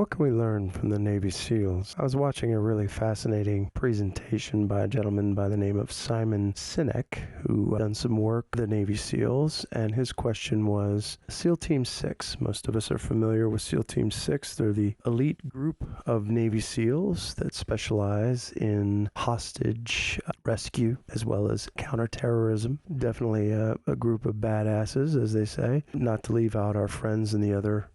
What can we learn from the Navy SEALs? I was watching a really fascinating presentation by a gentleman by the name of Simon Sinek, who done some work with the Navy SEALs, and his question was SEAL Team 6. Most of us are familiar with SEAL Team 6. They're the elite group of Navy SEALs that specialize in hostage rescue as well as counterterrorism. Definitely a group of badasses, as they say. Not to leave out our friends in the other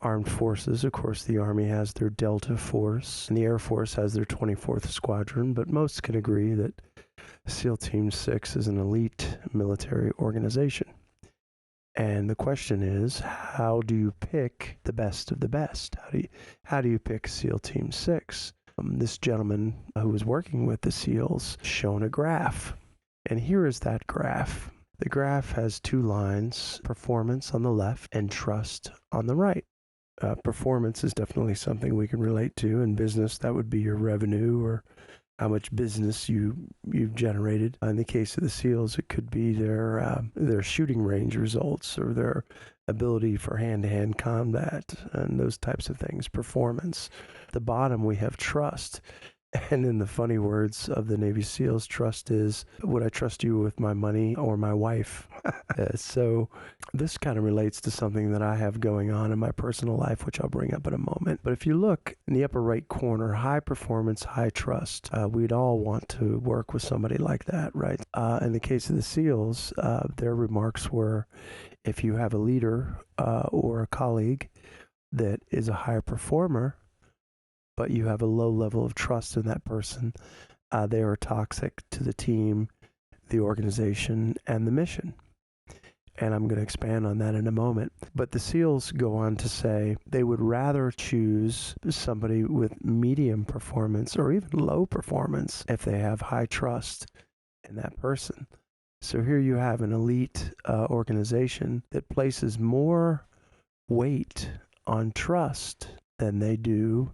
armed forces. Of course, the Army has their Delta Force, and the Air Force has their 24th Squadron, but most can agree that SEAL Team 6 is an elite military organization. And the question is, how do you pick the best of the best? How do you pick SEAL Team 6? This gentleman who was working with the SEALs shown a graph. And here is that graph. The graph has two lines, performance on the left and trust on the right. Performance is definitely something we can relate to. In business, that would be your revenue or how much business you've generated. In the case of the SEALs, it could be their shooting range results or their ability for hand-to-hand combat and those types of things. Performance. At the bottom, we have trust. And in the funny words of the Navy SEALs, trust is, would I trust you with my money or my wife? So this kind of relates to something that I have going on in my personal life, which I'll bring up in a moment. But if you look in the upper right corner, high performance, high trust, we'd all want to work with somebody like that, right? In the case of the SEALs, their remarks were, if you have a leader or a colleague that is a higher performer, but you have a low level of trust in that person, they are toxic to the team, the organization, and the mission. And I'm going to expand on that in a moment. But the SEALs go on to say they would rather choose somebody with medium performance or even low performance if they have high trust in that person. So here you have an elite organization that places more weight on trust than they do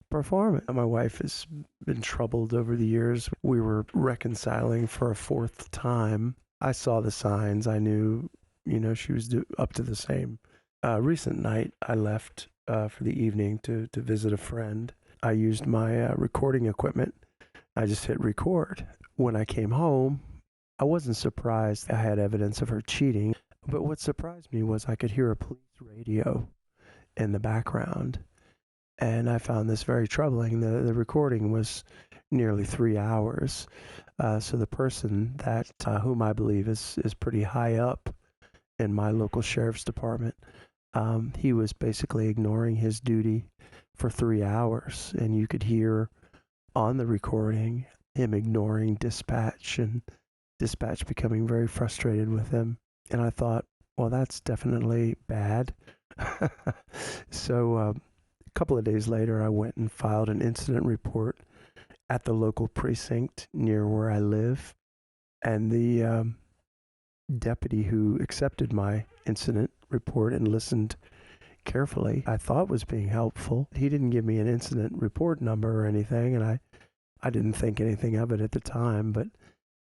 performance. My wife has been troubled over the years. We were reconciling for a fourth time. I saw the signs. I knew, she was up to the same. Recent night, I left for the evening to visit a friend. I used my recording equipment. I just hit record. When I came home, I wasn't surprised I had evidence of her cheating. But what surprised me was I could hear a police radio in the background. And I found this very troubling. The recording was nearly 3 hours. So the person that whom I believe is pretty high up in my local sheriff's department, he was basically ignoring his duty for 3 hours. And you could hear on the recording him ignoring dispatch and dispatch becoming very frustrated with him. And I thought, well, that's definitely bad. So a couple of days later, I went and filed an incident report at the local precinct near where I live. And the deputy who accepted my incident report and listened carefully, I thought was being helpful. He didn't give me an incident report number or anything, and I didn't think anything of it at the time, but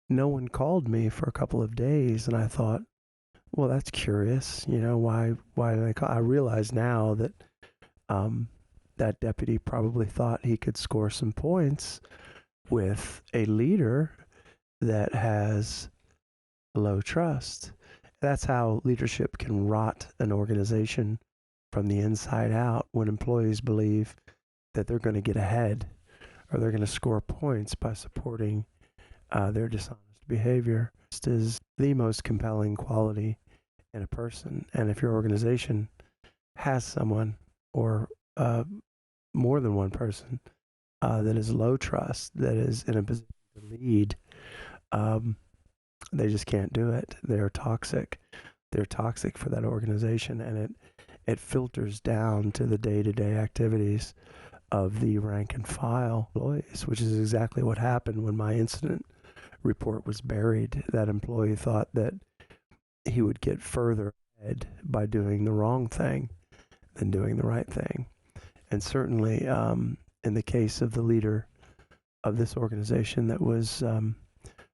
no one called me for a couple of days, and I thought, well, that's curious. Why did they call? I realize now that that deputy probably thought he could score some points with a leader that has low trust. That's how leadership can rot an organization from the inside out when employees believe that they're going to get ahead or they're going to score points by supporting their dishonest behavior. This is the most compelling quality in a person. And if your organization has someone or more than one person that is low trust, that is in a position to lead, they just can't do it. They're toxic. They're toxic for that organization, and it filters down to the day-to-day activities of the rank and file employees, which is exactly what happened when my incident report was buried. That employee thought that he would get further ahead by doing the wrong thing than doing the right thing. And certainly in the case of the leader of this organization that was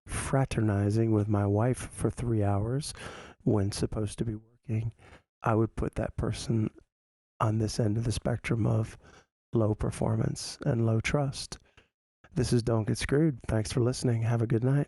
fraternizing with my wife for 3 hours when supposed to be working, I would put that person on this end of the spectrum of low performance and low trust. This is Don't Get Screwed. Thanks for listening. Have a good night.